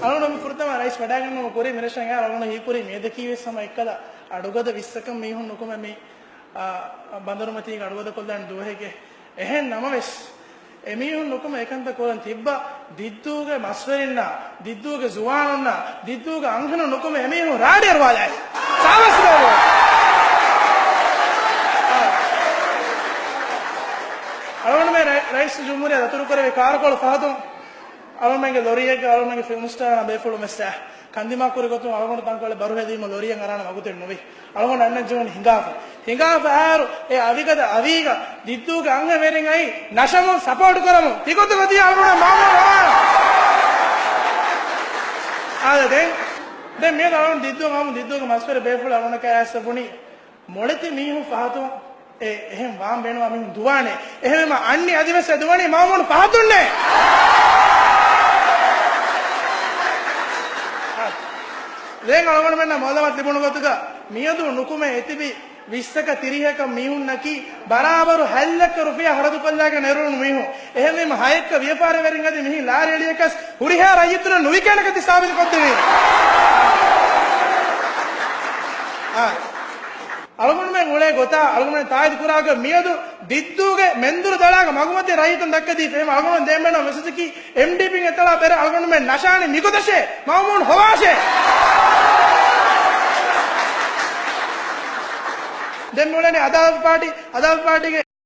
අලුණු පුරුතම rice වඩාගෙන කොරේ මිරෂන් යා අලුණු හීපුරි මේ දෙකී වෙස්සම එක්කලා අඩුගද 20ක මේහුන් නොකම මේ බන්දරුමතිය අඩුගද කොල්ලන් දුවහෙගේ එහෙන් නම වෙස් එමිහුන් නොකම එකන්ත කොරන් තිබ්බා දිද්දුගේ මස්වරින්න දිද්දුගේ සුවානුන්න දිද්දුගේ අංගන නොකම එමිහුන් රාඩියර් වාලයි සාවස්රෝ අලුණු මේ රයිස් ජුමුරිය දතුරු කරේ කාරකොල සහතුන් අලුමගේ ලොරියක අලුමගේ ෆිල්ම් ස්ටාර් බේෆුළු මෙස්සා කන්දිමා කුරි ගොතු අලුගොඩ තංකවල බරු හැදීම ලොරියෙන් අරන වගුතෙන් නොවේ අලුගොඩ අන්න ජෝන් හිඟාප ආරු ඒ අවිගද අවීග දිද්දුගේ අංග මෙරින් අයි නෂමු සපෝට් කරමු තිකොත ගතිය අලුගොඩ මාමා ආද දැන් මේ අලුගොඩ දිද්දුගේ මස්පර බේෆුළු අලුගොඩ කෑස්ස පුනි මොළති මීහු පහතු එහෙම වාම් වෙනවා මින් දුවානේ එහෙම අන්නේ අදිවස දුවනේ මාමුණු පහතුන්නේ දැන් අලුගොඩ මෙන්න මොළවත් තිබුණු ගොතුක මියදු නුකුමේ එතිබි 20ක 30ක මිහුන් නැකි බරාබරු හැල්ලක රුපියා හරදු කොල්ලාගේ නරුණු මිහු එහෙමම හයක ව්‍යාපාර වරින් අද මිහි ලාරි එලියකස් හුරිහා රයිතුන නුවිකනක තිසාවිද කොද්දේ අලුගොඩ මේ මුලේ ගොතා අලුගොඩ තායිද කුරාගේ මියදු දිද්දුගේ මෙන්දුරු දලාගේ මගුමතේ රයිතුන් දක්කදී එහෙම අලුගොඩ දෙම්බෙන මෙසසකි එම්ඩීපින් එතලා පෙර අලුගොඩ මේ නෂානි මිකොදෂේ මවමුන් හොවාෂේ දැන් මොලනේ අදාල් පාටි